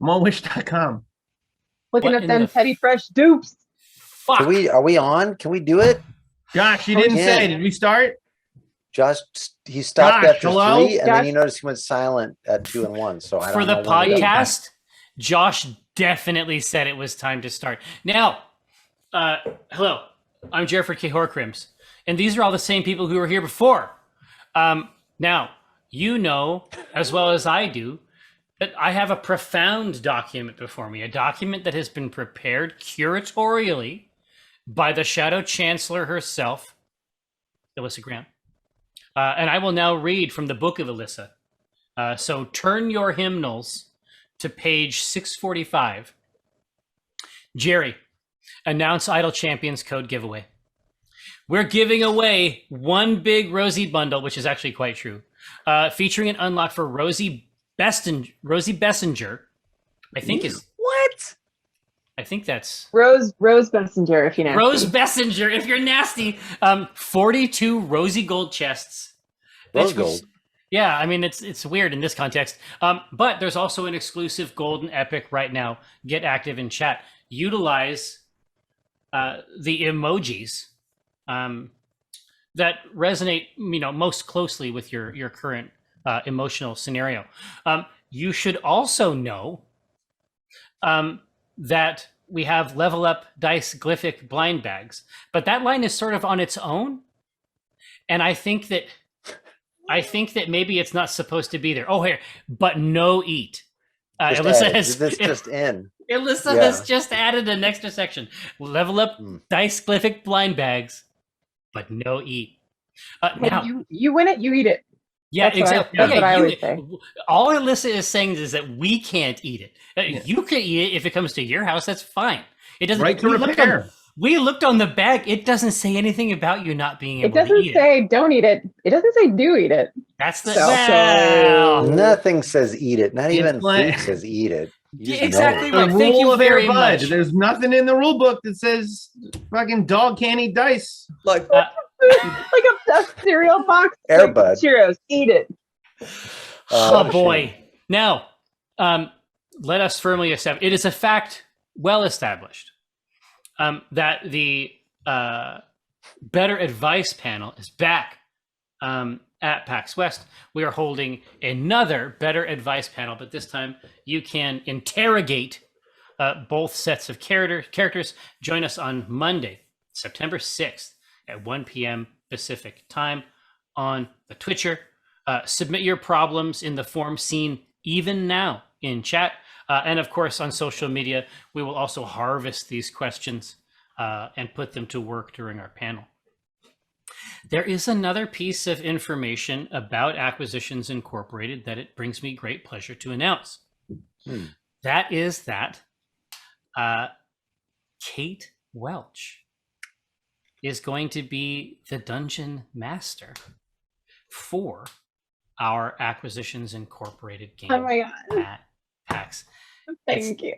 I'm on Wish.com. Looking What at in them the petty fresh dupes. Fuck. Are we on? Can we do it? Josh, you didn't say. Did we start? Josh, he stopped Josh, after hello? 3, and Josh? then you notice he went silent at 2 and 1. So I For don't the know when to go. podcast, Josh definitely said it was time to start. Now, hello, I'm Jeffrey K. Horcrims, and these are all the same people who were here before. Now, you know, as well as I do, that I have a profound document before me, a document that has been prepared curatorially by the Shadow Chancellor herself, Alyssa Graham. And I will now read from the book of Alyssa. So turn your hymnals to page 645. Jerry, announce Idle Champions code giveaway. We're giving away one big Rosie bundle, which is actually quite true, featuring an unlock for Rosie Bessinger. I think is what? I think that's Rose Messenger, if you know. Rose Bessinger, if you're nasty. 42 Rosie gold chests. Rose gold. Yeah, I mean it's weird in this context. But there's also an exclusive golden epic right now. Get active in chat. Utilize the emojis that resonate, most closely with your current emotional scenario. You should also know that we have level up dice glyphic blind bags, but that line is sort of on its own, and I think that maybe it's not supposed to be there. Oh, here, but no eat. Alyssa has just added an extra section. Level up dice glyphic blind bags, but no eat. Now you win it, you eat it. Yeah, exactly. That's what I always say. All Alyssa is saying is that we can't eat it. You can eat it if it comes to your house. That's fine. It doesn't. Right to repair. We looked on the bag. It doesn't say anything about you not being able to eat it. It doesn't say don't eat it. It doesn't say do eat it. That's the nothing says eat it. Not even food says eat it. Exactly right. The Thank rule you of very Air Bud. much. There's nothing in the rule book that says fucking dog can't eat dice. Like like a cereal box. Air Bud. Cheerios. Eat it. Oh boy. Now, let us firmly establish, it is a fact well established that the Better Advice panel is back at PAX West. We are holding another Better Advice panel, but this time you can interrogate both sets of characters. Join us on Monday, September 6th at 1 p.m. Pacific time on the Twitcher. Submit your problems in the form seen even now in chat. And of course, on social media, we will also harvest these questions and put them to work during our panel. There is another piece of information about Acquisitions Incorporated that it brings me great pleasure to announce. That is that Kate Welch is going to be the dungeon master for our Acquisitions Incorporated game. Oh my god! At PAX. Thank you.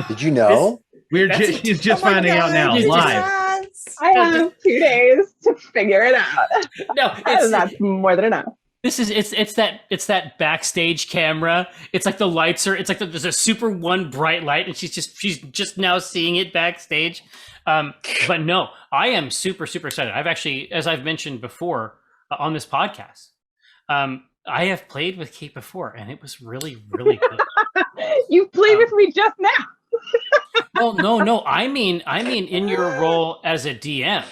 Did you know? She's just finding out now, live. I have 2 days to figure it out. No, that's more than enough. This is it's that backstage camera. It's like the lights are. It's like there's a super one bright light, and she's just now seeing it backstage. But no, I am super excited. I've actually, as I've mentioned before on this podcast, I have played with Kate before, and it was really good. You played with me just now. Well, no. I mean, in your role as a DM.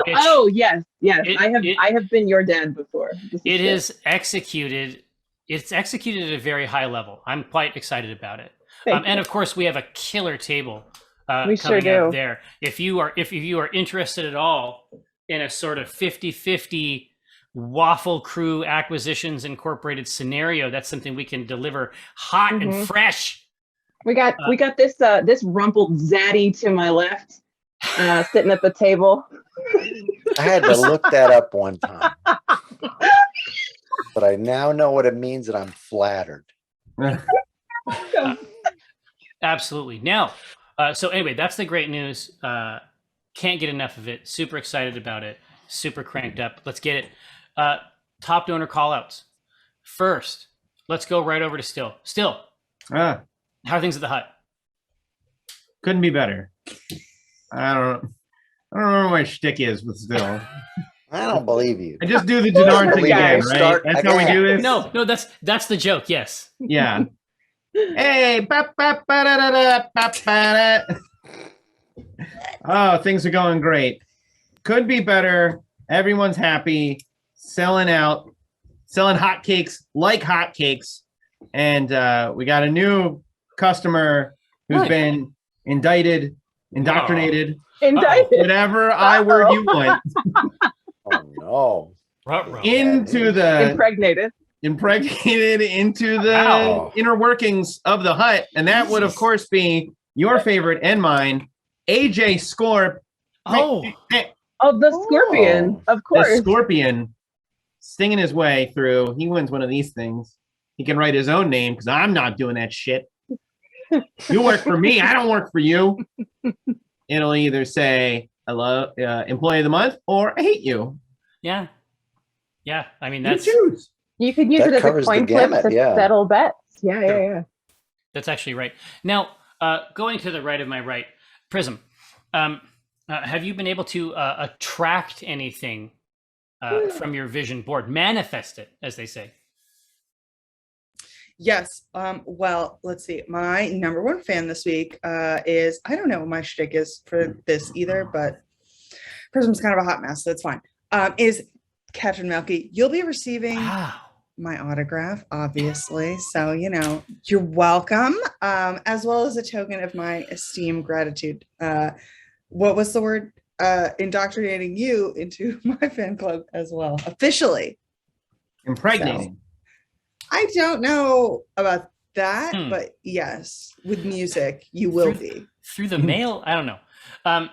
Yes. I have been your dad before. It is executed. It's executed at a very high level. I'm quite excited about it. And of course, we have a killer table we coming sure up there. If you are interested at all in a sort of 50-50 Waffle Crew Acquisitions Incorporated scenario, that's something we can deliver hot and fresh. We got this rumpled zaddy to my left, sitting at the table. I had to look that up one time, but I now know what it means, and I'm flattered. Absolutely. Now, so anyway, that's the great news. Can't get enough of it. Super excited about it. Super cranked up. Let's get it. Top donor callouts. First, let's go right over to Still. Still, How are things at the hut? Couldn't be better. I don't know what my shtick is, but still. I don't believe you. I just do the Janarn thing again, right? Start That's how we again. do this? No, that's the joke. Yes. Yeah. Hey, ba-ba-ba-da-da-da, ba-ba-da. Oh, things are going great. Could be better. Everyone's happy. Selling out. Selling hotcakes like hotcakes. And we got a new customer who's been indicted, indoctrinated, whatever I word you want, Oh no. into the Impregnated into the Wow. inner workings of the hut. And that would, of course, be your favorite and mine, AJ Scorp. Oh, of the scorpion, of The course. scorpion stinging his way through. He wins one of these things. He can write his own name because I'm not doing that shit. You work for me. I don't work for you. It'll either say, I love employee of the month or I hate you. yeah. I mean, You that's choose. You could use That it as a covers the coin flip gamut, to yeah. settle bets. Yeah. that's actually right. Now, going to the right of my right, Prism. Have you been able to attract anything from your vision board? Manifest it, as they say. Yes. Well, let's see. My number one fan this week is, I don't know what my shtick is for this either, but Prism's kind of a hot mess, so it's fine. Is Catherine Melky. You'll be receiving my autograph, obviously. So, you're welcome. As well as a token of my esteem, gratitude. What was the word? Indoctrinating you into my fan club as well. Officially. Impregnating. I don't know about that, but yes, with music, you will be. Through the mail? I don't know.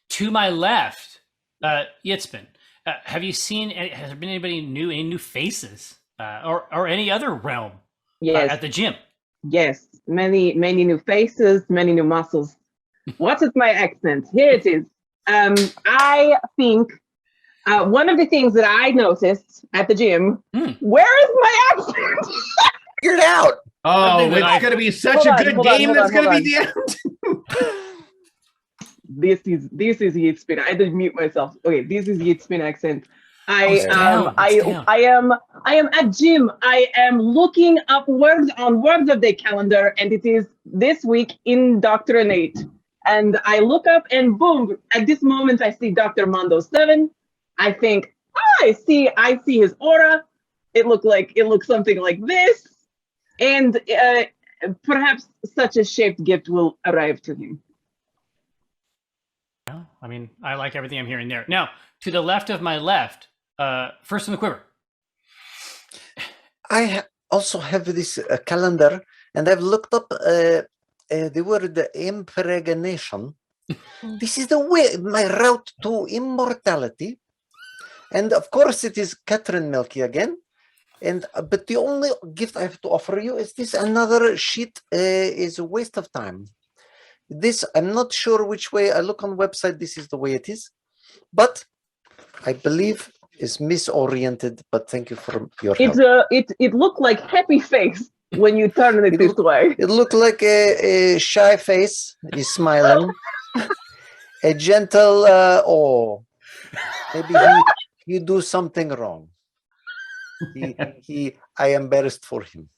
To my left, Yitzpin, have you seen, has there been any new faces or any other realm at the gym? Yes. Many new faces, many new muscles. What is my accent? Here it is. I think one of the things that I noticed at the gym, where is my accent? Figure it out. Oh, it's going to be such a good game that's going to be the end. This is Yitzpin. I did mute myself. Okay, this is Yitzpin accent. I am at gym. I am looking up words on Words of the calendar, and it is this week indoctrinate. And I look up, and boom! At this moment, I see Dr. Mondo 7. I think I see his aura. It looks something like this, and perhaps such a shaped gift will arrive to him. Well, I mean, I like everything I'm hearing there. Now, to the left of my left, first in the quiver. I also have this calendar, and I've looked up the word impregnation. This is the way, my route to immortality. And of course, it is Catherine Melky again. But the only gift I have to offer you is this. Another sheet is a waste of time. This, I'm not sure which way I look on website. This is the way it is. But I believe is misoriented. But thank you for your help. It looked like happy face when you turn it this way. It looked like a shy face. He's smiling. A gentle, maybe you do something wrong. I embarrassed for him.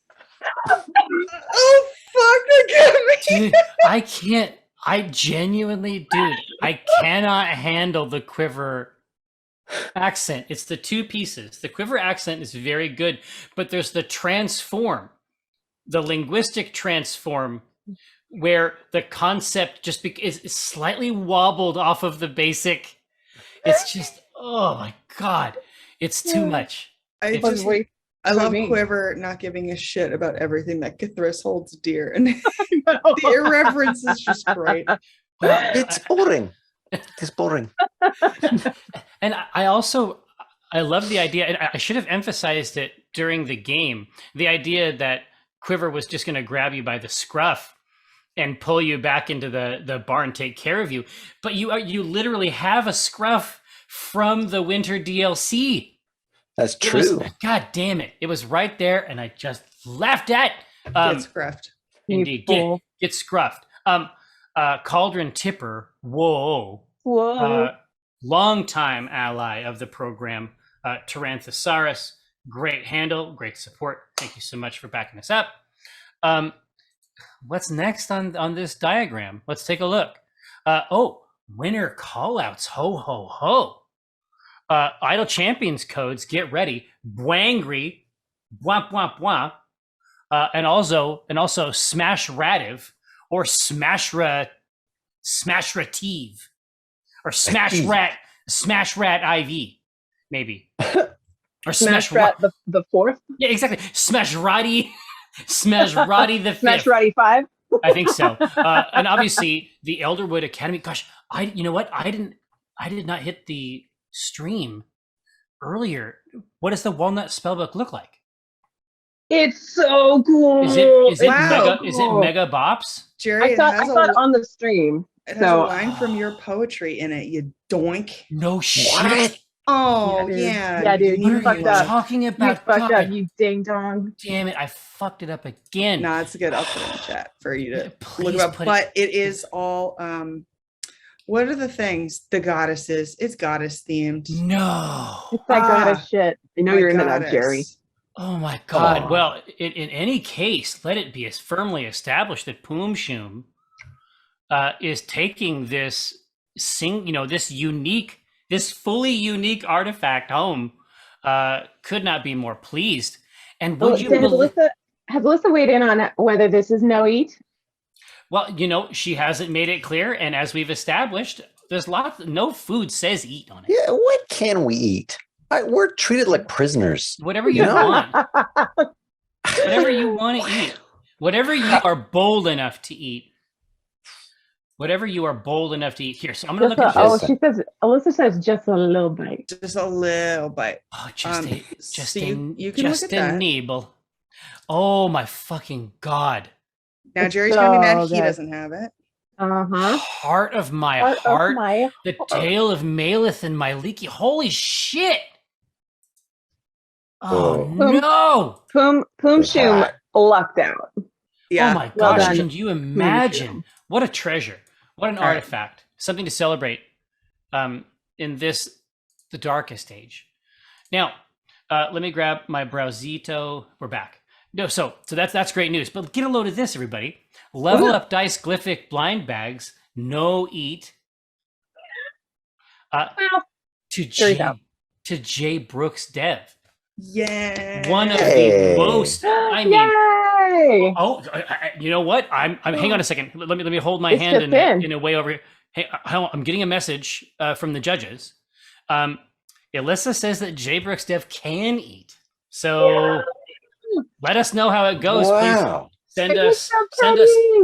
Oh, fuck, Dude, I can't. I genuinely, dude, I cannot handle the quiver accent. It's the two pieces. The quiver accent is very good, but there's the transform, the linguistic transform, where the concept just is slightly wobbled off of the basic. It's just, oh my God, it's too much. I love Quiver not giving a shit about everything that Kithris holds dear. And the irreverence is just great. It's boring. It's boring. And I love the idea, and I should have emphasized it during the game, the idea that Quiver was just going to grab you by the scruff and pull you back into the bar and take care of you. But you literally have a scruff from the winter DLC. That's true. God damn it. It was right there, and I just laughed at. Get scruffed. You Indeed. fool. Get scruffed. Cauldron Tipper, whoa. Whoa. Longtime ally of the program, Taranthosaurus. Great handle, great support. Thank you so much for backing us up. What's next on this diagram? Let's take a look. Winner callouts. Ho, ho, ho. Idle Champions codes, get ready. Bwangry, bwah, bwah, bwah. And also Smash Rativ or Smashrative or Smash Rat IV, maybe. Or Smash Rat the fourth. Yeah, exactly. Smash Roddy the fifth. Smash Ratty 5. I think so. And obviously the Elderwood Academy. Gosh, you know what? I did not hit the stream earlier. What does the Walnut Spellbook look like? It's so cool. Is it Wow. Mega Bops? Jerry, I thought on the stream. it has a line from your poetry in it. You doink. No shit. What? Oh dude. yeah. Yeah, dude. What You are fucked you up. talking You about? fucked up, God you ding dong. damn it! I fucked it up again. No, it's good. I'll put it in the chat for you to Please look up. put But it is all what are the things? The goddesses. It's goddess themed. No. It's that goddess shit. I know My you're into that, goddess. Jerry. Oh my god. on. Well, in any case, let it be as firmly established that Poom Shoom is taking this this fully unique artifact home. Could not be more pleased. And would you believe? Has Alyssa weighed in on whether this is no eat? Well, she hasn't made it clear, and as we've established, there's no food says eat on it. Yeah, what can we eat? We're treated like prisoners. Whatever you want. Whatever you want to eat. Whatever you are bold enough to eat. Whatever you are bold enough to eat. Here, so I'm going to look at this. Alyssa says just a little bite. Just a little bite. Oh, So you can just look at a that. nibble. Oh my fucking god. Now It's Jerry's gonna be mad so he good. doesn't have it. Uh-huh. Heart of my heart. My The tale of Maleth and my leaky. Holy shit. Oh no. Poom Shoom lucked out. Yeah. Oh my Well gosh, done. can you imagine? Shoom. What a treasure. What an All right. artifact. Something to celebrate in the darkest age. Now, let me grab my browsito. We're back. No, so that's great news. But get a load of this, everybody. Level up dice glyphic blind bags. No eat. To Jay Brooks Dev. Yeah. One of Hey. the most. I mean, Yay! you know what? I'm. Hang on a second. Let me hold my This hand fits in. in a way over here. Hey, I'm getting a message from the judges. Alyssa says that Jay Brooks Dev can eat. So let us know how it goes. Wow. Please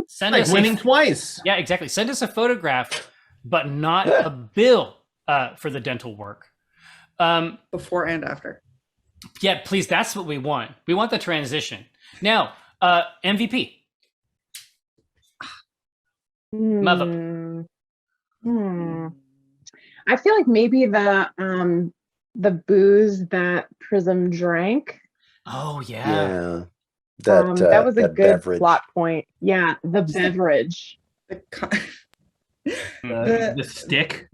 send Like us winning twice. Yeah, exactly. Send us a photograph, but not a bill for the dental work. Before and after. Yeah, please. That's what we want. We want the transition. Now, MVP. Mother. I feel like maybe the booze that Prism drank. Oh yeah. Yeah. That was a that good beverage. plot point. Yeah, the beverage. The stick,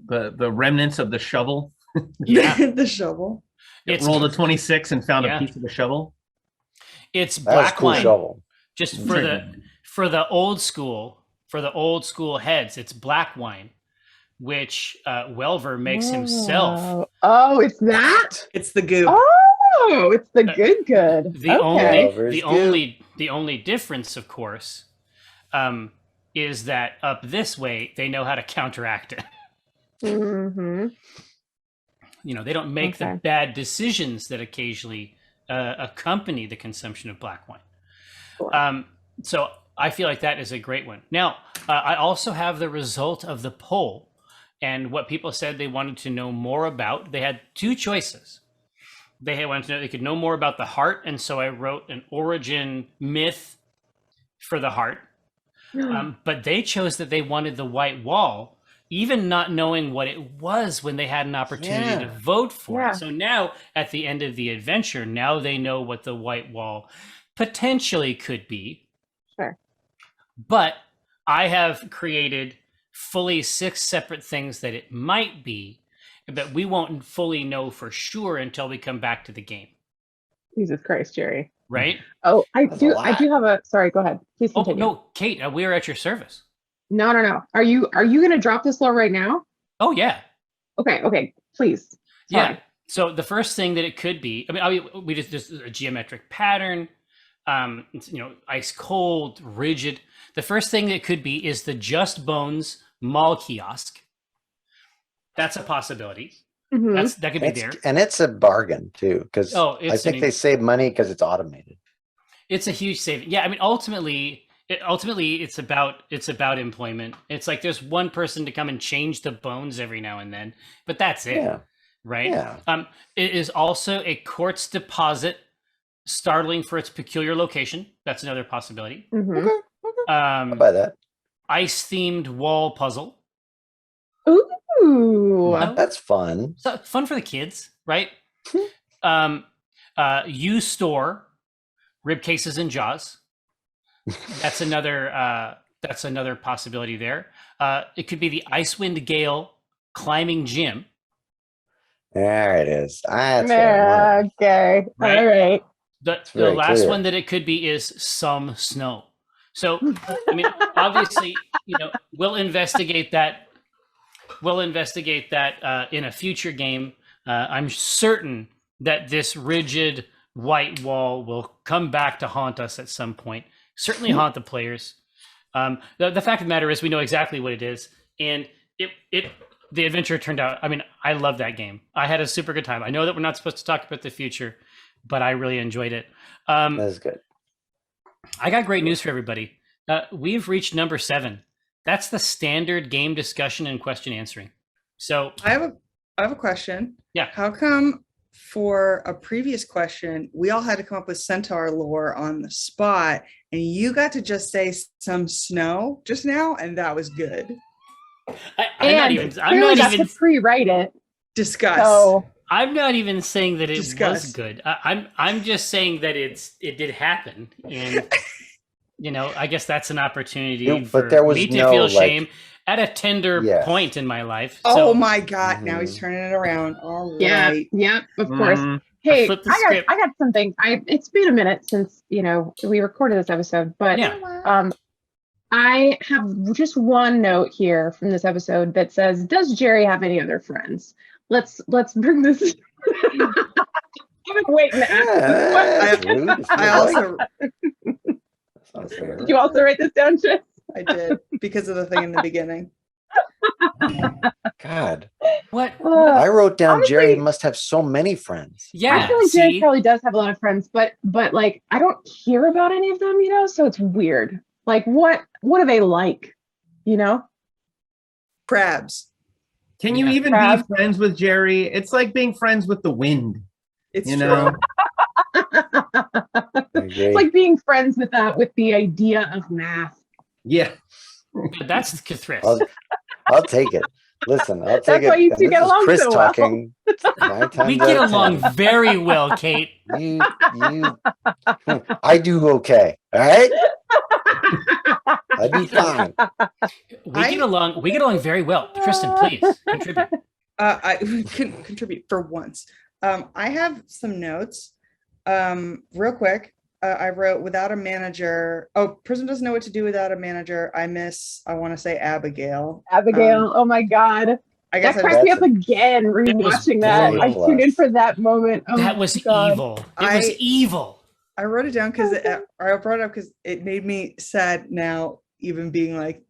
the remnants of the shovel. Yeah. The shovel. It rolled a 26 and found Yeah. a piece of the shovel. It's That was black cool wine. shovel. Just for the old school heads, it's black wine, which Welver makes himself. Oh, it's that? It's the goop. Oh, it's the good. The Okay. only difference, of course, is that up this way they know how to counteract it. Mm-hmm. They don't make the Okay. bad decisions that occasionally accompany the consumption of black wine. Sure. So I feel like that is a great one. Now, I also have the result of the poll and what people said they wanted to know more about. They had two choices. They wanted to know they could know more about the heart, and so I wrote an origin myth for the heart. But they chose that they wanted the white wall, even not knowing what it was when they had an opportunity to vote for Yeah. it. So now, at the end of the adventure, now they know what the white wall potentially could be. Sure. But I have created fully 6 separate things that it might be, but we won't fully know for sure until we come back to the game. Jesus Christ, Jerry. Right? Oh, I That's do. a I lot. do have a. Sorry, go ahead. Please Oh continue. no, Kate, we are at your service. No. Are you going to drop this lore right now? Oh yeah. Okay. Please. Sorry. Yeah. So the first thing that it could be, I mean, we just a geometric pattern, ice cold, rigid. The first thing that could be is the Just Bones mall kiosk. That's a possibility. Mhm. That could be there. And it's a bargain too, because I think they save money because it's automated. It's a huge saving. Yeah, I mean, ultimately, it's about employment. It's like there's one person to come and change the bones every now and then, but that's it. Yeah. Right? Yeah. It is also a quartz deposit, startling for its peculiar location. That's another possibility. Mhm. I'll buy that. Ice-themed wall puzzle. Ooh. That's fun. So fun for the kids, right? U store rib cases and jaws. That's another possibility there. It could be the Icewind Gale climbing gym. There it is. That's what I want. Okay. Right? All right. The very last clear. one that it could be is some snow. So, I mean, obviously, we'll investigate that. We'll investigate that in a future game. I'm certain that this rigid white wall will come back to haunt us at some point. Certainly haunt the players. The fact of the matter is, we know exactly what it is, and the adventure turned out. I mean, I love that game. I had a super good time. I know that we're not supposed to talk about the future, but I really enjoyed it. That's good. I got great news for everybody. We've reached number 7. That's the standard game discussion and question answering. So I have a question. Yeah. How come for a previous question we all had to come up with centaur lore on the spot, and you got to just say some snow just now, and that was good. I'm not even pre-write it. Discuss. So I'm not even saying that it Discuss. was good. I'm just saying that it did happen, and I guess that's an opportunity Yeah, for but there was me to no, feel like- shame at a tender Yes. point in my life. Oh So my God! Now he's turning it around. All yeah, right. of course. Mhm. Hey, flipped the I script. got something. It's been a minute since we recorded this episode, but Yeah. I have just one note here from this episode that says, "Does Jerry have any other friends?" Let's bring this. I've been waiting to ask this question. That's rude. I also That's not fair. Did you also write this down, Jess? I did because of the thing in the beginning. God, What? I wrote down honestly- Jerry must have so many friends. Yeah. I feel like Jerry See? probably does have a lot of friends, but like I don't hear about any of them, so it's weird. Like what are they like? Crabs. Can you Yeah. even Crab. be friends with Jerry? It's like being friends with the wind. It's You true. know? I agree. It's like being friends with the idea of math. Yeah. That's Cthulhu. I'll take it. Listen, I'll take That's it. why you And two this get is along Chris so well. talking. 9 times We out get of along 10. very well, Kate. You, I do okay. All right. I do fine. We get along very well. Tristan, please contribute. I can contribute for once. I have some notes. Real quick. I wrote without a manager. Oh, Prism doesn't know what to do without a manager. I want to say Abigail. Abigail, oh my God. I guess That I cracked me That's up again rewatching that. I brutal. tuned in for that moment. Oh That my was God. evil. It was evil. I wrote it down because I brought it up because it made me sad now, even being like,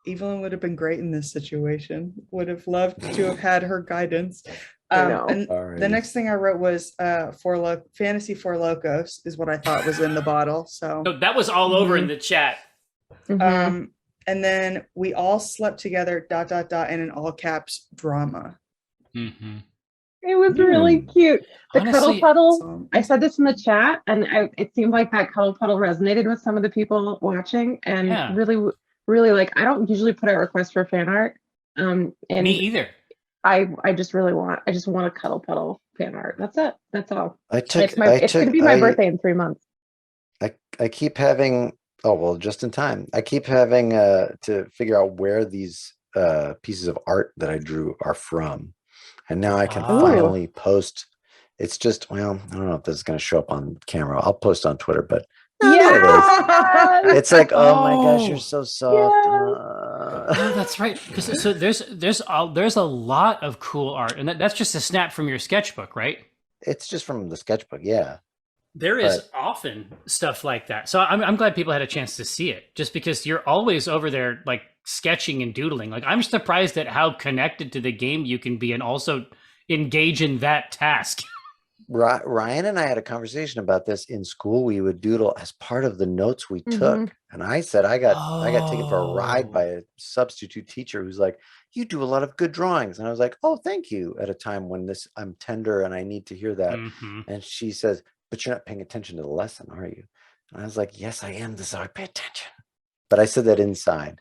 Evelyn would have been great in this situation. Would have loved to have had her guidance. I know. And Alrighty. the next thing I wrote was Fantasy for Locos is what I thought was in the bottle. So No, that was all over in the chat. Mhm. and then we all slept together, ... and in all caps, drama. Mm-hmm. It was really cute. The cuddle Honestly, puddle. So, I said this in the chat, and it seemed like that cuddle puddle resonated with some of the people watching, and Yeah. really, really like. I don't usually put out requests for fan art, and Me either. I just want a cuddle puddle fan art. That's it. That's all. I took. It's gonna be my birthday in 3 months. I keep having Oh, well, just in time. I keep having to figure out where these pieces of art that I drew are from. And now I can finally post. It's just, well, I don't know if this is going to show up on camera. I'll post on Twitter, but there it is. It's like, oh my gosh, you're so soft. Oh, that's right. So there's a lot of cool art, and that's just a snap from your sketchbook, right? It's just from the sketchbook, yeah. There is often stuff like that. So I'm glad people had a chance to see it, just because you're always over there like sketching and doodling. Like, I'm surprised at how connected to the game you can be and also engage in that task. Ryan and I had a conversation about this in school. We would doodle as part of the notes we took. And I said, I got taken for a ride by a substitute teacher who's like, you do a lot of good drawings. And I was like, oh, thank you. At a time when I'm tender and I need to hear that. And she says, but you're not paying attention to the lesson, are you? And I was like, yes, I am. This is how I pay attention. But I said that inside.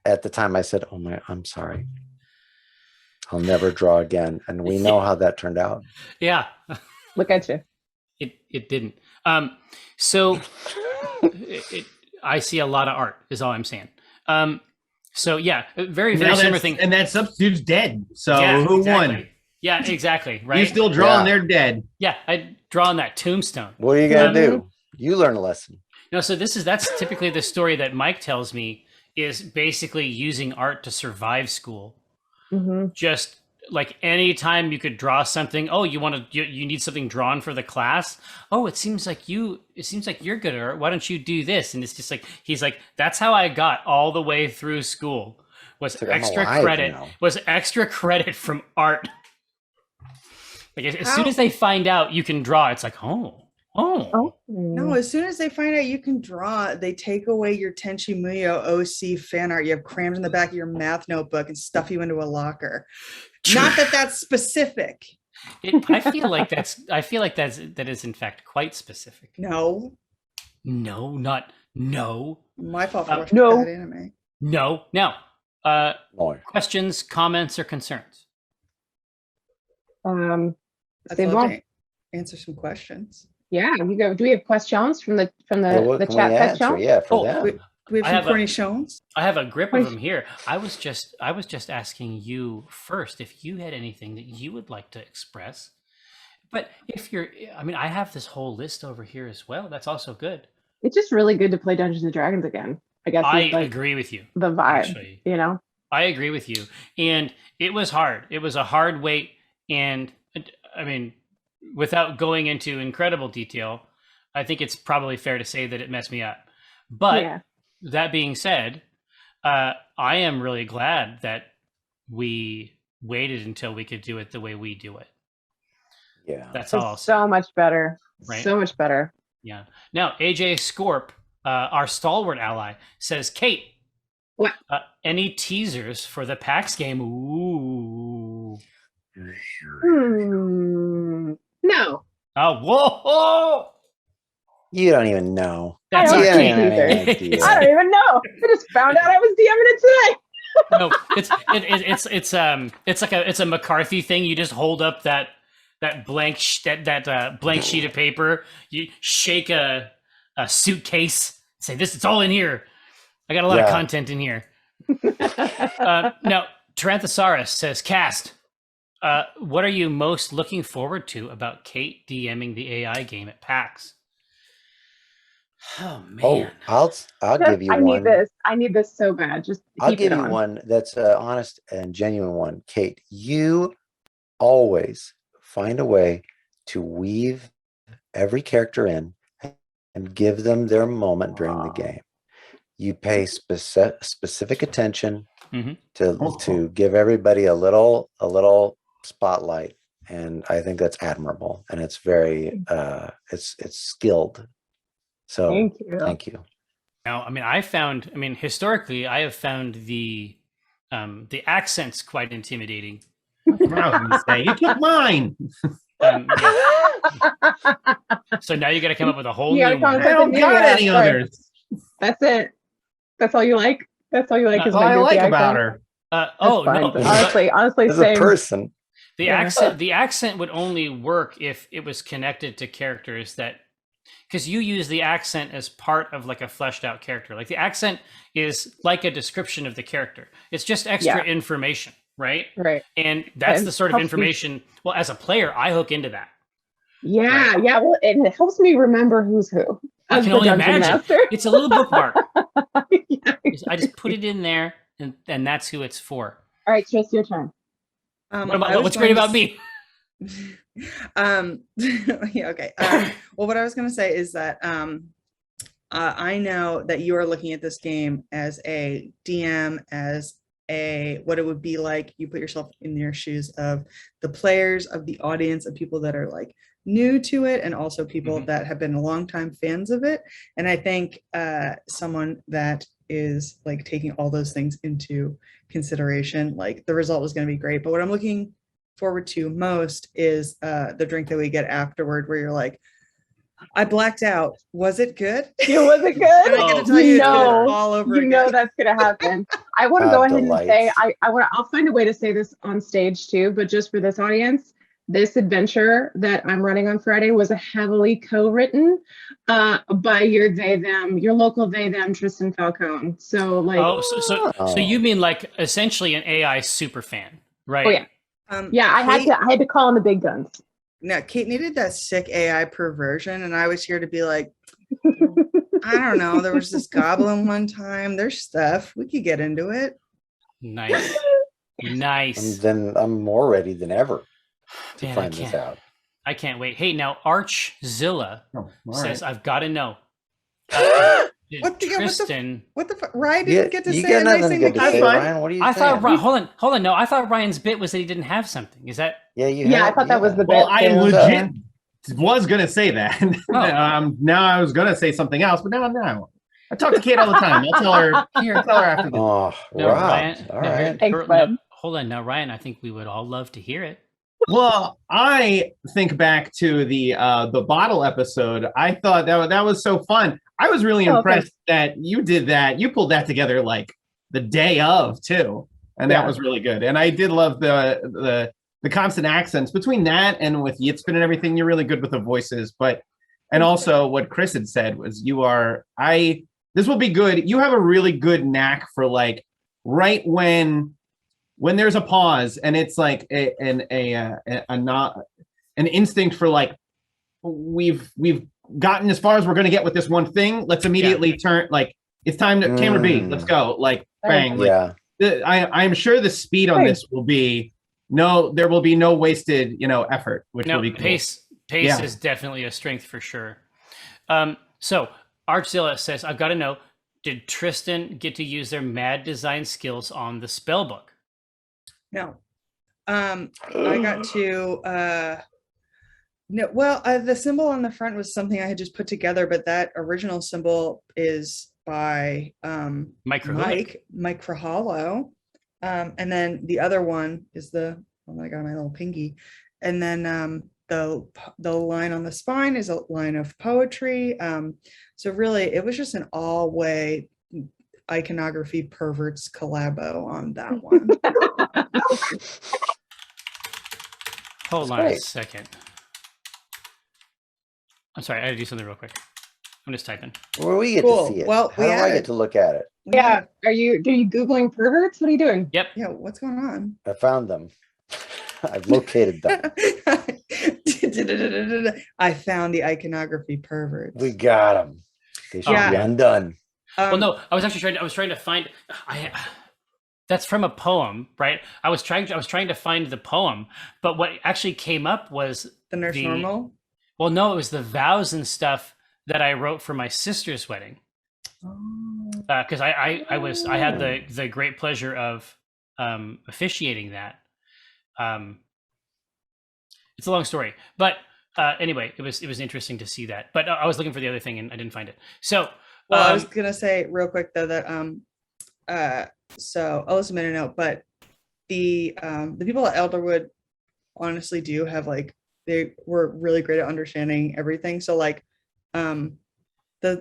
At the time I said, oh my, I'm sorry. I'll never draw again. And we know how that turned out. Yeah. Look at you. It didn't. So I see a lot of art is all I'm saying. So yeah, very similar thing. And that substitute's dead. So who won? Yeah, exactly. Right. You still drawing? They're dead. Yeah, I draw on that tombstone. What are you gonna do? You learn a lesson. No, so that's typically the story that Mike tells me, is basically using art to survive school. Just like anytime you could draw something, oh, you need something drawn for the class. Oh, it seems like you're good at art. Why don't you do this? And it's just like, he's like, that's how I got all the way through school. Was extra credit from art. Like as soon as they find out you can draw, it's like, oh. No, as soon as they find out you can draw, they take away your Tenchi Muyo OC fan art you have crammed in the back of your math notebook and stuff you into a locker. Not that that's specific. I feel like that is in fact quite specific. No. My fault for watching bad anime. No. Now, questions, comments, or concerns? I'd love to answer some questions. Yeah, you go. Do we have questions from the chat section? Yeah, for them. Do we have some corny shows? I have a grip of them here. I was just asking you first if you had anything that you would like to express. But I have this whole list over here as well. That's also good. It's just really good to play Dungeons and Dragons again. I guess I agree with you. The vibe, actually. I agree with you. And it was hard. It was a hard wait. And I mean, without going into incredible detail, I think it's probably fair to say that it messed me up. But that being said, I am really glad that we waited until we could do it the way we do it. Yeah. That's all. So much better. Right? So much better. Yeah. Now, AJ Scorp, our stalwart ally, says, Kate, what? Any teasers for the PAX game? Ooh. No. Oh, whoa! You don't even know. That's I don't even know. I just found out I was DMing it today. No, it's a McCarthy thing. You just hold up that blank blank sheet of paper. You shake a suitcase. Say this. It's all in here. I got a lot of content in here. Now, Taranthosaurus says, "Cast. What are you most looking forward to about Kate DMing the AI game at PAX?" Oh man! I'll give you one. I need this so bad. I'll give you one that's an honest and genuine one. Kate, you always find a way to weave every character in and give them their moment during the game. You pay specific attention to give everybody a little spotlight, and I think that's admirable, and it's very it's skilled. So thank you. Now, historically, I have found the accents quite intimidating. You took mine. So now you got to come up with a whole new one. I don't got any others. That's it. That's all you like. That's all you like. That's all I like about her. No. Honestly, as a person, the accent would only work if it was connected to characters that because you use the accent as part of like a fleshed out character. Like the accent is like a description of the character. It's just extra information, right? Right. And that's And the sort of helps me- information. Well, as a player, I hook into that. Yeah, Right. yeah. Well, it helps me remember who's who. I as can the only dungeon imagine. master. It's a little bookmark. Yeah. I just put it in there, and that's who it's for. All right, Chase, your turn. What's great about me? Yeah, okay. Well, what I was going to say is that I know that you are looking at this game as a DM, as what it would be like. You put yourself in your shoes of the players, of the audience, of people that are like new to it, and also people that have been longtime fans of it. And I think someone that is like taking all those things into consideration, like the result is going to be great. But what I'm looking forward to most is the drink that we get afterward, where you're like, I blacked out. Was it good? Was it good? And I get to tell you, it's good all over you again. know that's gonna happen. I want to go ahead delights. and say I'll find a way to say this on stage too, but just for this audience, this adventure that I'm running on Friday was a heavily co-written by your local they them Tristan Falcone. So like, so you mean like essentially an AI super fan, right? oh yeah, yeah. I had to call in the big guns. No, Kate needed that sick AI perversion, and I was here to be like, I don't know. There was this goblin one time. There's stuff. We could get into it. Nice. Nice. And then I'm more ready than ever to Man, find this out. I can't wait. Hey, now Archzilla says, I've got to know. Tristan. What the fuck? Ryan didn't get to you say got a nothing nice thing. good to say, Ryan. What are you I saying? thought, hold on. No, I thought Ryan's bit was that he didn't have something. Is that? Yeah, I thought that was the bit. Well, I too. legit was gonna say that. Now I was gonna say something else, but now I talk to Kate all the time. I'll tell her. I'll tell her after this. Oh, No, right. Ryan, All right. Thanks, bud. Hold on. Now, Ryan, I think we would all love to hear it. Well, I think back to the bottle episode. I thought that was so fun. I was really impressed that you did that. You pulled that together like the day of too, and that was really good. And I did love the constant accents between that and with Yitspin and everything. You're really good with the voices, and also what Chris had said was this will be good. You have a really good knack for like right when there's a pause and it's like an instinct for like we've gotten as far as we're going to get with this one thing. Let's immediately turn, like it's time to camera B. Let's go. Like bang. Like, I'm sure the speed on this will be there will be no wasted effort, which will be cool. Pace is definitely a strength for sure. So Archzilla says, I've got to know, did Tristan get to use their mad design skills on the spell book? No. I got to no, well, the symbol on the front was something I had just put together, but that original symbol is by Mike Frahollo. And then the other one is oh my god, my little pinky. And then the line on the spine is a line of poetry. So really it was just an all-way iconography perverts collabo on that one. Hold on a second. I'm sorry, I had to do something real quick. I'm just typing. Where we get to see it? Well, how do I get to look at it? Yeah. Are you Googling perverts? What are you doing? Yep. Yeah, what's going on? I found them. I've located them. I found the iconography perverts. We got them. They should be undone. Well, no, I was trying to find. That's from a poem, right? I was trying to find the poem, but what actually came up was the Nurse Normal. Well, no, it was the vows and stuff that I wrote for my sister's wedding. Because I had the great pleasure of officiating that. It's a long story, but anyway, it was interesting to see that. But I was looking for the other thing and I didn't find it. So, I was gonna say real quick though that so Alyssa made a note, but the people at Elderwood honestly do have like, they were really great at understanding everything. So like the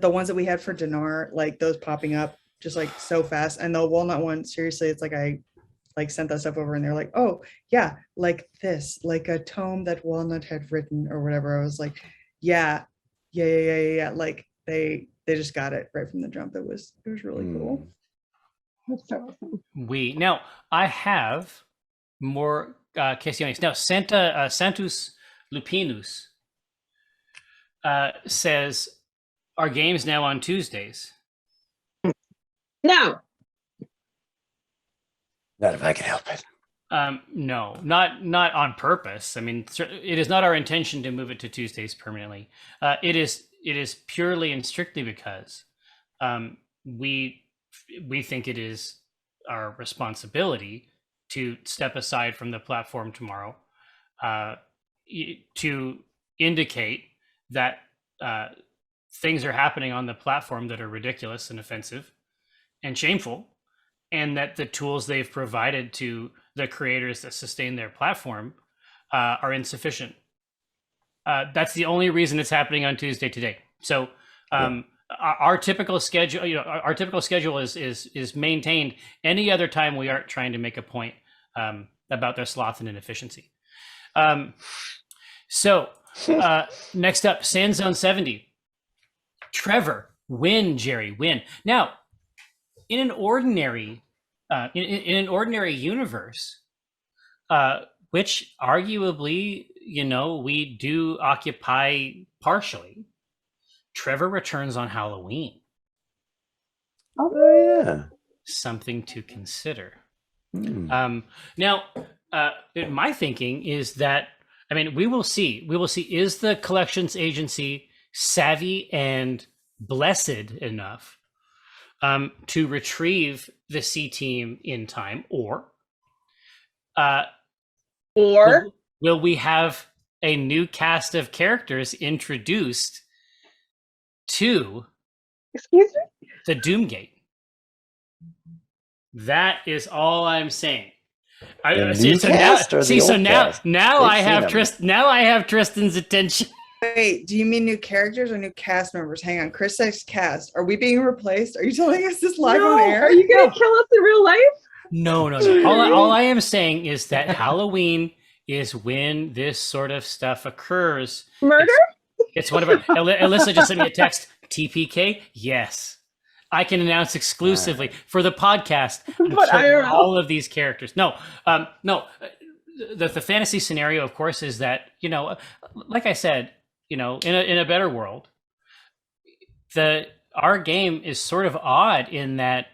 ones that we had for Dinar, like those popping up just like so fast, and the walnut one, seriously, it's like I like sent that stuff over and they're like, oh yeah, like this, like a tome that Walnut had written or whatever. I was like, yeah, yeah. Like they just got it right from the jump. It was really cool. That's so awesome. Now I have more questiones. Now Santus Lupinus says, "Are games now on Tuesdays?" No. Not if I can help it. No, not on purpose. I mean, it is not our intention to move it to Tuesdays permanently. It is purely and strictly because we think it is our responsibility to step aside from the platform tomorrow to indicate that things are happening on the platform that are ridiculous and offensive and shameful, and that the tools they've provided to the creators that sustain their platform are insufficient. That's the only reason it's happening on Tuesday today. So our typical schedule, our typical schedule is maintained any other time we aren't trying to make a point about their sloth and inefficiency. So next up, Sandzone 70. Trevor, win, Jerry, win. Now, in an ordinary universe, which arguably, we do occupy partially, Trevor returns on Halloween. Oh yeah. Something to consider. Now, my thinking is that, I mean, we will see. Is the collections agency savvy and blessed enough to retrieve the C team in time, or will we have a new cast of characters introduced to Excuse me? the Doomgate? That is all I'm saying. Now I have Tristan's attention. Wait, do you mean new characters or new cast members? Hang on, Chris says cast. Are we being replaced? Are you telling us this live on air? Are you gonna kill us in real life? No. All I am saying is that Halloween is when this sort of stuff occurs. Murder? It's one of our. Alyssa just sent me a text. TPK? Yes. I can announce exclusively for the podcast all of these characters. No. The fantasy scenario, of course, is that, like I said, in a better world, our game is sort of odd in that,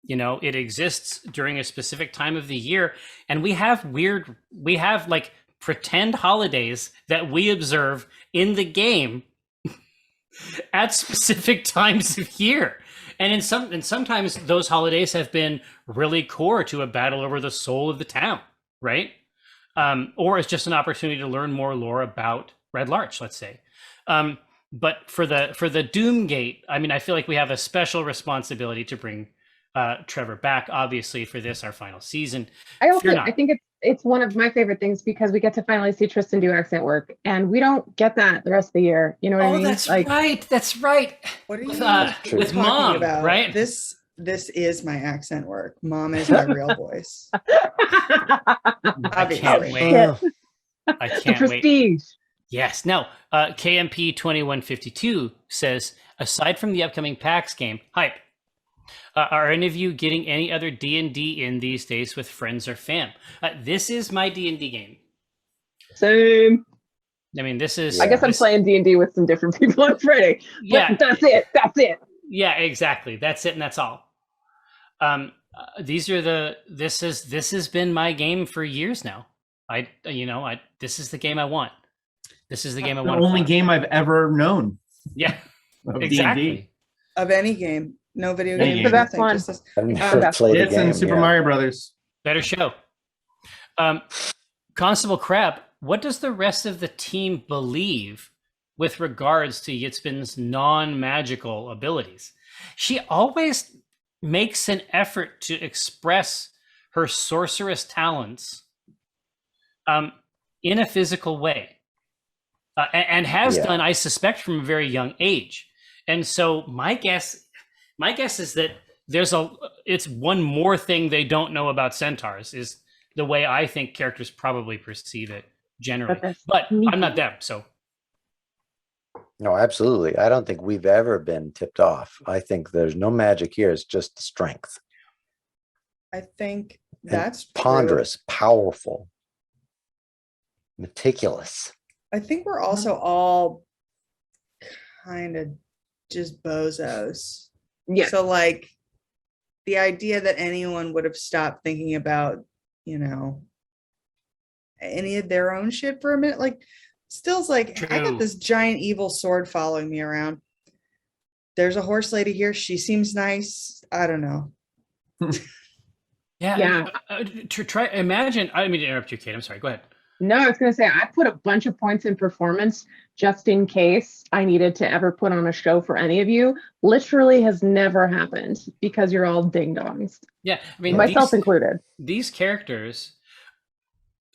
it exists during a specific time of the year, and we have like pretend holidays that we observe in the game at specific times of year. And sometimes those holidays have been really core to a battle over the soul of the town, right? Or it's just an opportunity to learn more lore about Red Larch, let's say. But for the Doomgate, I mean, I feel like we have a special responsibility to bring Trevor back, obviously, for this, our final season. I think it's one of my favorite things because we get to finally see Tristan do accent work, and we don't get that the rest of the year. You know what I mean? That's right. That's right. What are you with Mom about? Right? This is my accent work. Mom is my real voice. I can't wait. I can't wait. Yes. Now, KMP 2152 says, aside from the upcoming PAX game, hype. Are any of you getting any other D&D in these days with friends or fam? This is my D&D game. Same. I mean, this is. I guess I'm playing D&D with some different people on Friday. Yeah, that's it. Yeah, exactly. That's it, and that's all. This has been my game for years now. This is the game I want. This is the game I want. The only game I've ever known. Yeah, exactly. D&D. Of any game. No video game. The best one. I've never played a It's game. in Super Mario Brothers. Better show. Constable Crab, what does the rest of the team believe with regards to Yitzbin's non-magical abilities? She always makes an effort to express her sorceress talents in a physical way, and has done, I suspect, from a very young age. And so my guess is that it's one more thing they don't know about centaurs, is the way I think characters probably perceive it generally. But I'm not them, so. No, absolutely. I don't think we've ever been tipped off. I think there's no magic here. It's just strength. I think And that's true. ponderous, powerful, meticulous. I think we're also all kind of just bozos. Yeah. So like the idea that anyone would have stopped thinking about, you know, any of their own shit for a minute, like still's like, I True. got this giant evil sword following me around. There's a horse lady here. She seems nice. I don't know. Yeah. To try imagine. I didn't mean to interrupt you, Kate. I'm sorry. Go ahead. No, I was going to say, I put a bunch of points in performance just in case I needed to ever put on a show for any of you. Literally has never happened because you're all ding dongs, Yeah, I mean, myself included. These characters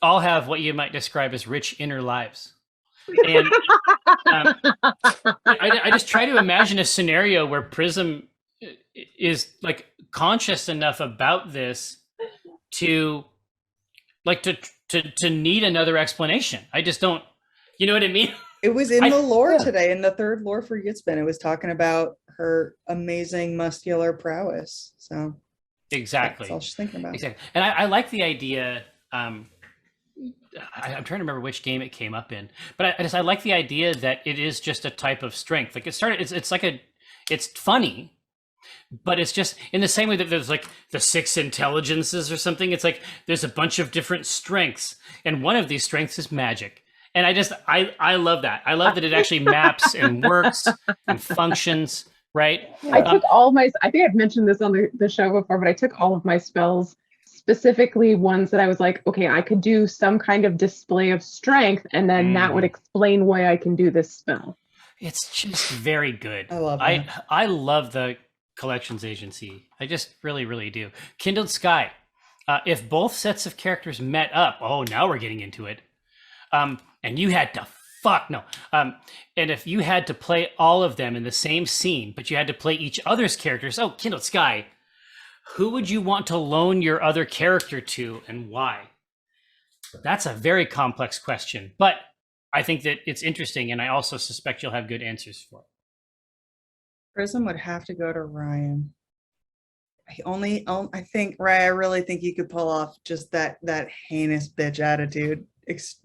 all have what you might describe as rich inner lives. And I just try to imagine a scenario where Prism is like conscious enough about this to like to need another explanation. I just don't, you know what I mean? It was in the lore today, in the third lore for Yitzbin. It was talking about her amazing muscular prowess. So Exactly. that's all she's thinking about. Exactly. And I like the idea. I'm trying to remember which game it came up in, but I like the idea that it is just a type of strength. Like it's funny, but it's just in the same way that there's like the 6 intelligences or something. It's like there's a bunch of different strengths, and one of these strengths is magic. And I love that. I love that it actually maps and works and functions, right? I took I think I've mentioned this on the show before, but I took all of my spells, specifically ones that I was like, okay, I could do some kind of display of strength, and then that would explain why I can do this spell. It's just very good. I love that. I love the collections agency. I just really, really do. Kindled Sky. If both sets of characters met up, oh, now we're getting into it. And you had to and if you had to play all of them in the same scene, but you had to play each other's characters, oh, Kindled Sky, who would you want to loan your other character to and why? That's a very complex question, but I think that it's interesting, and I also suspect you'll have good answers for it. Prism would have to go to Ryan. I think, Ryan, I really think you could pull off just that heinous bitch attitude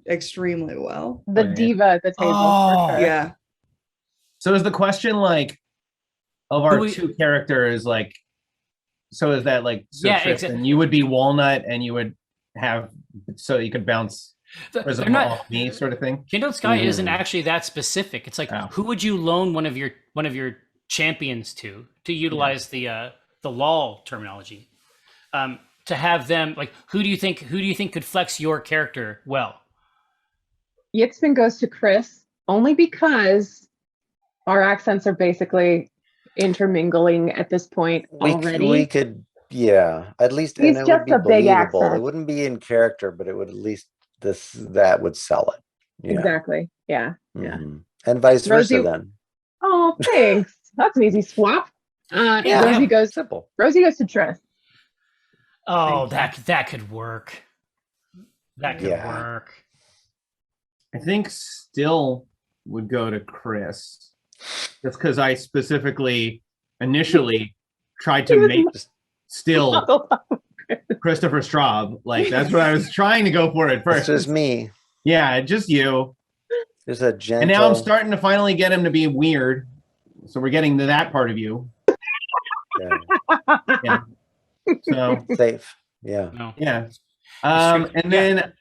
extremely well. The diva at the table. Oh. For sure. Yeah. So is the question like of our two characters like? So is that like Tristan, you would be Walnut and you would have so you could bounce Prism off me sort of thing? Kindled Sky isn't actually that specific. It's like who would you loan one of your champions to utilize the LOL terminology, to have them like who do you think could flex your character well? Yitzbin goes to Chris only because our accents are basically intermingling at this point already. We could, at least he's and it just would be a big believable. accent. It wouldn't be in character, but it would at least that would sell it. Yeah. Exactly. Yeah. Mm-hmm. And vice versa then. Oh, thanks. That's an easy swap. Rosie goes simple. Rosie goes to Triss. Oh, that could work. That could work. I think Still would go to Chris. Just because I specifically initially tried to make Still Christopher Straub. Like that's what I was trying to go for at first. It's just me. Yeah, just you. There's a gentle. And now I'm starting to finally get him to be weird. So we're getting to that part of you. Yeah. So safe. Yeah. No. Yeah. And then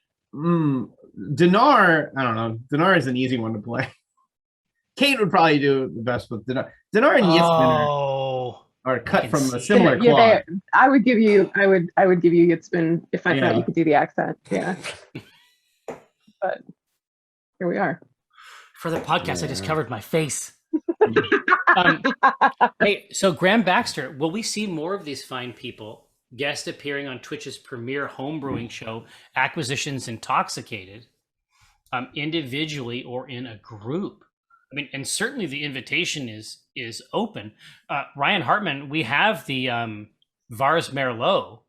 Dinar, I don't know. Dinar is an easy one to play. Kate would probably do the best with Dinar. Dinar and Yitzbin are cut from a similar cloth. I would give you Yitzbin if I thought you could do the accent. Yeah. But here we are. For the podcast, I just covered my face. Hey, so Graham Baxter, will we see more of these fine people guest appearing on Twitch's premier homebrewing show, Acquisitions Intoxicated, individually or in a group? I mean, and certainly the invitation is open. Ryan Hartman, we have the Vars Merlot.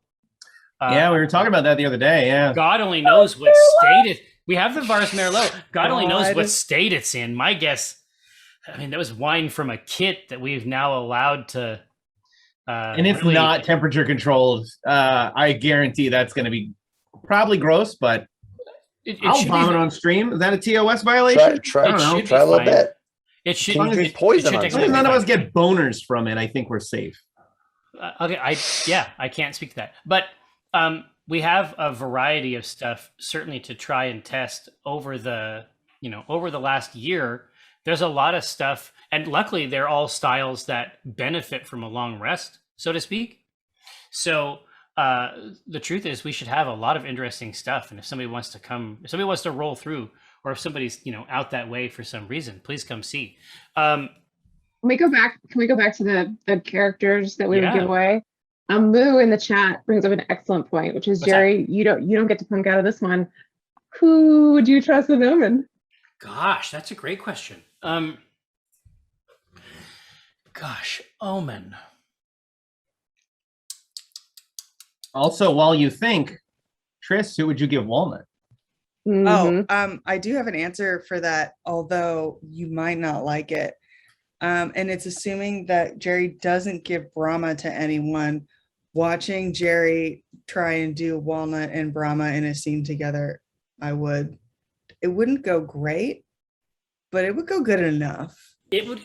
We were talking about that the other day. Yeah. God only knows what state it. We have the Vars Merlot. God only knows what state it's in. My guess, I mean, that was wine from a kit that we've now allowed to. And it's really- not temperature controlled. I guarantee that's going to be probably gross, but It I'll should vomit be, on stream. Is that a TOS violation? I Try don't know. should be a little fine. bit. It should. Can you drink it poison should on As technically long as be none of fine. us get boners from it, I think we're safe. Okay, I can't speak to that, but we have a variety of stuff certainly to try and test over the last year. There's a lot of stuff, and luckily they're all styles that benefit from a long rest, so to speak. So the truth is, we should have a lot of interesting stuff, and if somebody wants to roll through, or if somebody's out that way for some reason, please come see. Can we go back to the characters that we would Yeah. give away? Moo in the chat brings up an excellent point, which is What's Jerry, you don't get to punk out of this one. Who would you trust with Omen? Gosh, that's a great question. Omen. Also, while you think, Tris, who would you give Walnut? Mhm. I do have an answer for that, although you might not like it. And it's assuming that Jerry doesn't give Brahma to anyone. Watching Jerry try and do Walnut and Brahma in a scene together, it wouldn't go great, but it would go good enough. It would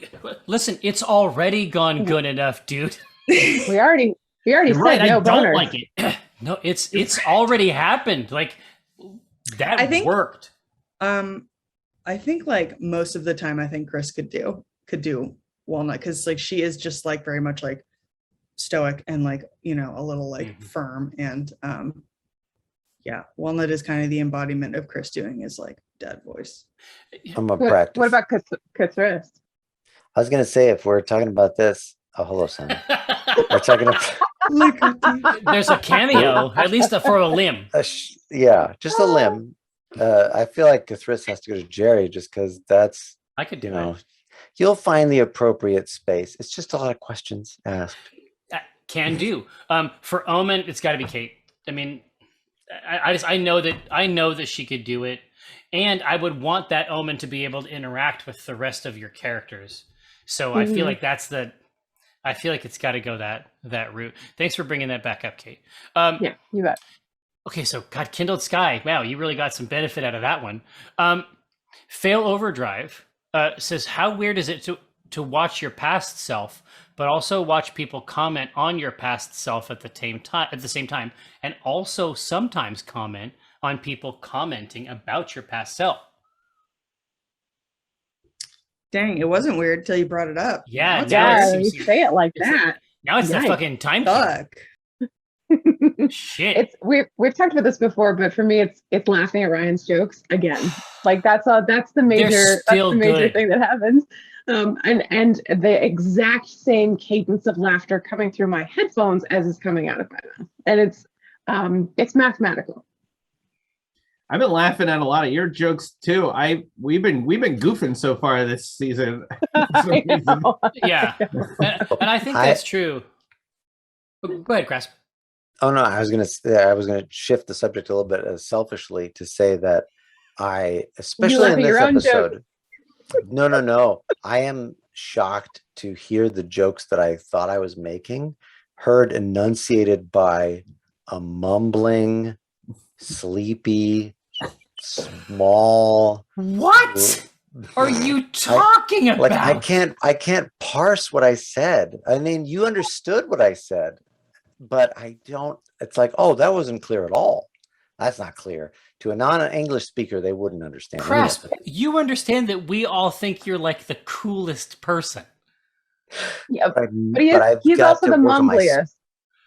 listen. It's already gone good enough, dude. We already You're said right, no I don't boners. like it. No, it's already happened. Like that I think- worked. I think like most of the time, I think Chris could do Walnut, because like she is just like very much like stoic and like a little like firm, and yeah, Walnut is kind of the embodiment of Chris doing his like dad voice. I'm a What practice. about Kathris? I was gonna say, if we're talking about this, oh hello, son. We're talking about There's a cameo, at least for a limb. yeah, just a limb. I feel like Kathris has to go to Jerry just because that's I could do it. you'll find the appropriate space. It's just a lot of questions asked. Can do. For Omen, it's got to be Kate. I mean, I know that she could do it, and I would want that Omen to be able to interact with the rest of your characters. So I feel like I feel like it's got to go that route. Thanks for bringing that back up, Kate. Yeah, you bet. Okay, so God, Kindled Sky. Wow, you really got some benefit out of that one. Fail Overdrive says, how weird is it to watch your past self, but also watch people comment on your past self at the same time, and also sometimes comment on people commenting about your past self. Dang, it wasn't weird till you brought it up. Yeah, Now it's now Yeah, weird. you say it like it's that. Now it's the Yikes. fucking time. Fuck. Shit. We've talked about this before, but for me, it's laughing at Ryan's jokes again. Like that's the major still good. thing that happens. And the exact same cadence of laughter coming through my headphones as is coming out of my mouth, and it's mathematical. I've been laughing at a lot of your jokes too. We've been goofing so far this season. For some I reason. know. Yeah, and I think that's true. Go ahead, Grasp. Oh no, I was gonna shift the subject a little bit selfishly to say that especially laugh in at this your own episode. No. I am shocked to hear the jokes that I thought I was making heard enunciated by a mumbling, sleepy, small. What are you talking about? Like I can't parse what I said. I mean, you understood what I said, but I don't. It's like, oh, that wasn't clear at all. That's not clear. To a non-English speaker, they wouldn't understand. Crasp, you understand that we all think you're like the coolest person. Yeah, But he's also the work on my mumbliest.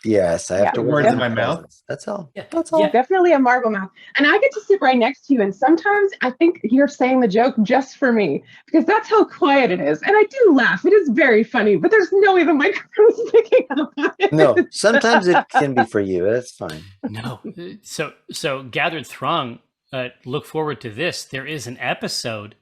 Yes, I have to work Words on in my mouth. presence. That's all. Yeah. That's all. Yeah. Definitely a marble mouth. And I get to sit right next to you. And sometimes I think you're saying the joke just for me because that's how quiet it is. And I do laugh. It is very funny, but there's no way the microphone is picking up on it. No, sometimes it can be for you. That's fine. No. So Gathered Throng, look forward to this. There is an episode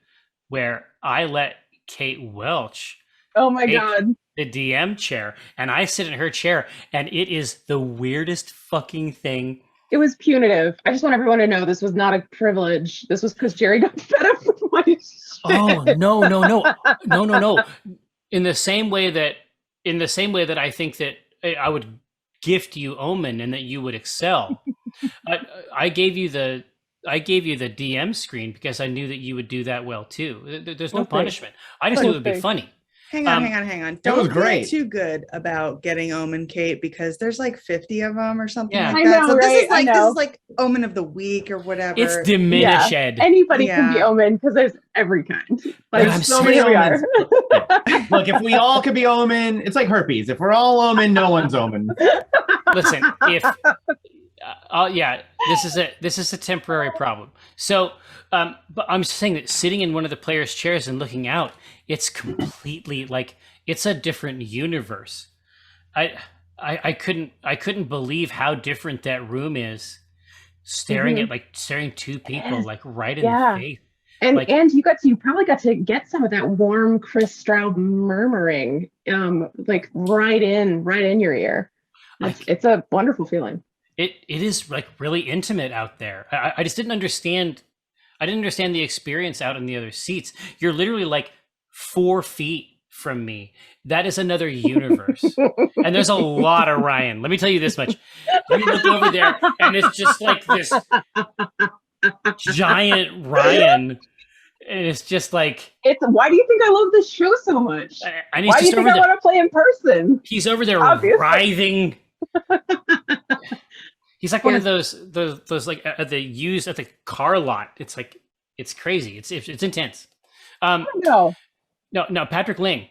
where I let Kate Welch Oh my take God. the DM chair, and I sit in her chair, and it is the weirdest fucking thing. It was punitive. I just want everyone to know this was not a privilege. This was because Jerry got fed up with Holy shit. Oh no. In the same way that I think that I would gift you Omen and that you would excel. I gave you the DM screen because I knew that you would do that well too. There's no Well, thanks. punishment. I just knew it would be Thanks. funny. Hang on. was Don't great. feel too good about getting Omen, Kate, because there's like 50 of them or something Yeah. like I that. know, So right? this is like Omen of the week or whatever. It's diminished. Anybody can be Yeah. Omen because there's every kind. But Like, I'm so saying here we are. Look, if we all could be Omen, it's like herpes. If we're all Omen, no one's Omen. Listen, if this is a temporary problem. So, but I'm just saying that sitting in one of the players' chairs and looking out, it's completely like it's a different universe. I couldn't believe how different that room is. Staring two people Yes. like right in Yeah. the face. And Like- you probably got to get some of that warm Chris Straub murmuring, like right in your ear. It's a wonderful feeling. It is like really intimate out there. I just didn't understand. I didn't understand the experience out in the other seats. You're literally like 4 feet from me. That is another universe. And there's a lot of Ryan. Let me tell you this much. You look over there and it's just like this giant Ryan. And it's just like Why do you think I love this show so much? and Why do you think I want to play in person? he's over there Obviously. writhing. He's like one of those like at the car lot. It's like it's crazy. It's intense. No. No. Patrick Ling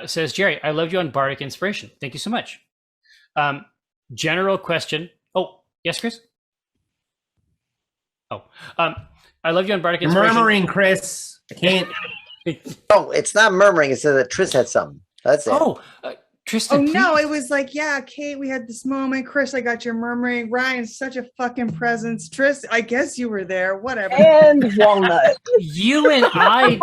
says, Jerry, I loved you on Bardic Inspiration. Thank you so much. General question. Oh, yes, Chris. Oh, I love you on Bardic Inspiration. Murmuring, Chris. I can't. Oh, it's not murmuring. It said that Tris had something. That's it. Oh, Tristan. Oh no, please. it was like, yeah, Kate, we had this moment. Chris, I got your murmuring. Ryan, such a fucking presence. Tris, I guess you were there. Whatever. And Walnut. You and I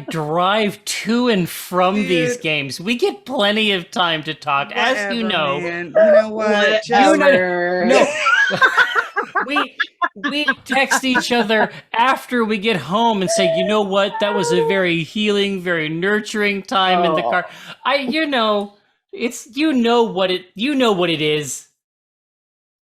drive to and from these Dude. games. We get plenty of time to talk, as you Whatever, know. man. You know what? Whatever. No. We text each other after we get home and say, you know what, that was a very healing, very nurturing time in the car. You know what it is.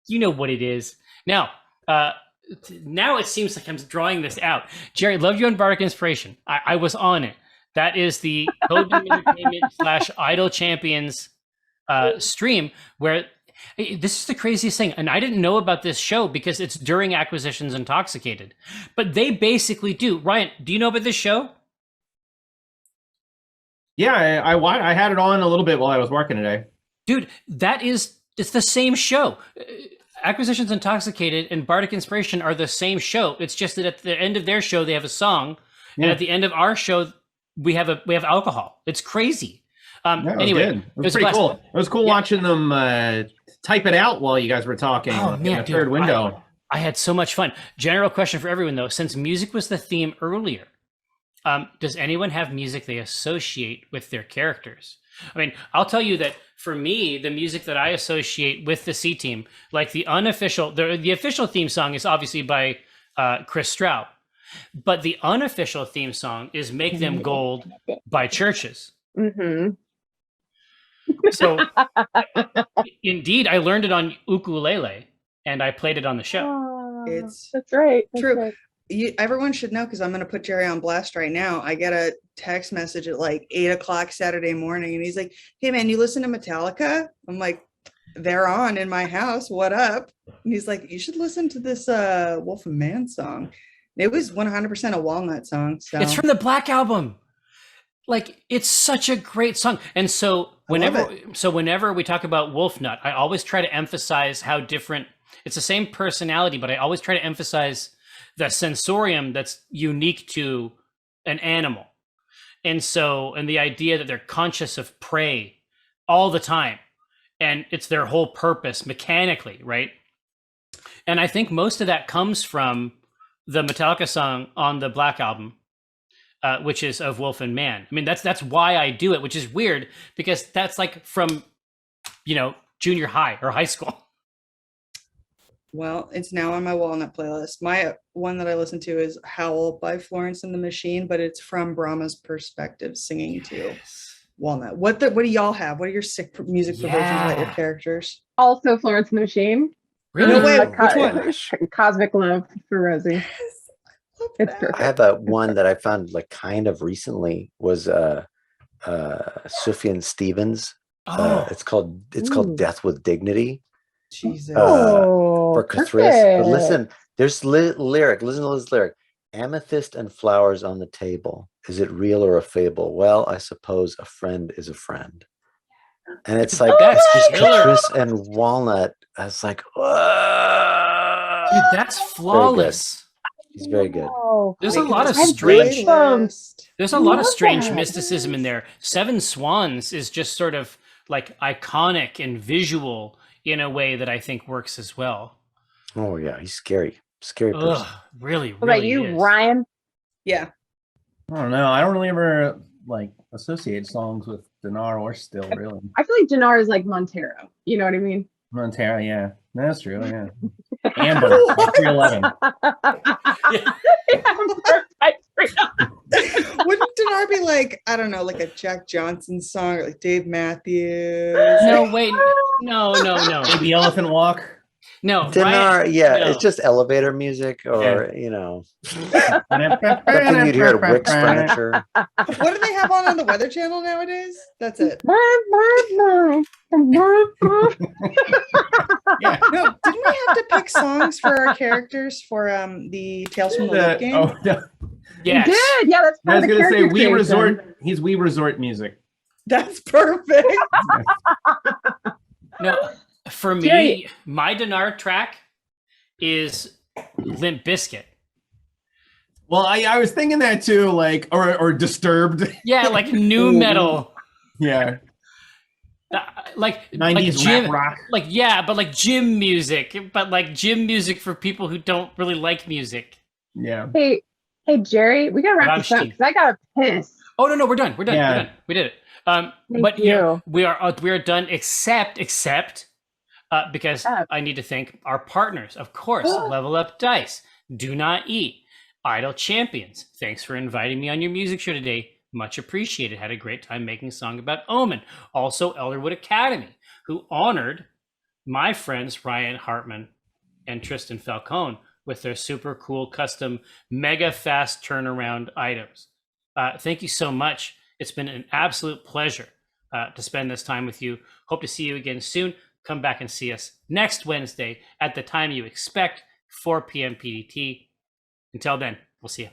You know what it is. Now, now it seems like I'm drawing this out. Jerry, loved you on Bardic Inspiration. I was on it. That is the Code Entertainment / Idol Champions stream where this is the craziest thing. And I didn't know about this show because it's during Acquisitions Intoxicated. But they basically do. Ryan, do you know about this show? Yeah, I had it on a little bit while I was working today. Dude, it's the same show. Acquisitions Intoxicated and Bardic Inspiration are the same show. It's just that at the end of their show they have a song, and at the end of our show we have alcohol. It's crazy. Anyway, it was pretty cool. It was cool watching them type it out while you guys were talking in the third window. I had so much fun. General question for everyone though, since music was the theme earlier, does anyone have music they associate with their characters? I mean, I'll tell you that for me, the music that I associate with the C Team, like the official theme song is obviously by Chris Straub, but the unofficial theme song is "Make Them Gold" by Churches. Mm-hmm. So, indeed, I learned it on ukulele, and I played it on the show. It's That's right. That's true. right. Everyone should know because I'm going to put Jerry on blast right now. I get a text message at like 8:00 Saturday morning, and he's like, "Hey man, you listen to Metallica?" I'm like, "They're on in my house. What up?" And he's like, "You should listen to this Wolf and Man song." It was 100% a Walnut song. So It's from the Black Album. Like, it's such a great song. And so whenever we talk about Wolfnut, I always try to emphasize how different it's the same personality, but I always try to emphasize the sensorium that's unique to an animal. And the idea that they're conscious of prey all the time. And it's their whole purpose mechanically, right? And I think most of that comes from the Metallica song on the Black Album, which is Of Wolf and Man. I mean, that's why I do it, which is weird because that's like from, junior high or high school. Well, it's now on my Walnut playlist. My one that I listen to is Howl by Florence and the Machine, but it's from Brahma's perspective, singing to Walnut. What do y'all have? What are your sick music perversions about your characters? Also, Florence and the Machine. Really? No way. Uh, Which one? Cosmic Love for Rosie. Yes, I love It's that. perfect. I have a one that I found like kind of recently was Sufjan Stevens. Oh, It's called Ooh. Death with Dignity. Jesus. For Cthulhu. But perfect. listen, there's lyric. Listen to this lyric. Amethyst and flowers on the table. Is it real or a fable? Well, I suppose a friend is a friend. And it's like That's it's just killer. Cthulhu and walnut. I was like, whoa. dude, that's flawless. He's very good. Oh, There's a Make lot of this strange. playlist. There's a lot of Love strange that. mysticism in there. Seven Swans is just sort of like iconic and visual in a way that I think works as well. Oh yeah, he's scary. Scary person. Ugh, really, what about really you, is. Ryan? Yeah. I don't know. I don't really ever like associate songs with Dinar or Still, really. I feel like Dinar is like Montero. You know what I mean? Montero, yeah. That's true, yeah. Amber, 311. Wouldn't Dinar be like, I don't know, like a Jack Johnson song or like Dave Matthews? No, wait, no. The Elephant Walk. No, Dinar, Ryan, yeah, no. it's just elevator music or you know something you'd hear at Wick's Furniture. What do they have on the Weather Channel nowadays? That's it. Yeah. No, didn't we have to pick songs for our characters for the Tales from the Loop game? Oh, no. Yes. You did, yeah. That's I was part of gonna the say character We creation. Resort. He's We Resort music. That's perfect. No, for me, Jerry. my Dinar track is Limp Bizkit. Well, I was thinking that too, like or Disturbed. Yeah, like new metal. Yeah. Like 90s gym, rap rock. like yeah, but like gym music, but like gym music for people who don't really like music. Yeah. Hey, Jerry, we gotta wrap this up Rammstein. because I gotta piss. Oh no, we're done. Yeah. We did it. Thank But yeah, you. we are done. Except because Oh. I need to thank our partners, of course. Level Up Dice, Do Not Eat, Idle Champions. Thanks for inviting me on your music show today. Much appreciated. Had a great time making a song about Omen. Also, Elderwood Academy, who honored my friends Ryan Hartman and Tristan Falcone with their super cool custom mega fast turnaround items. Thank you so much. It's been an absolute pleasure to spend this time with you. Hope to see you again soon. Come back and see us next Wednesday at the time you expect, 4 p.m. PDT. Until then, we'll see you.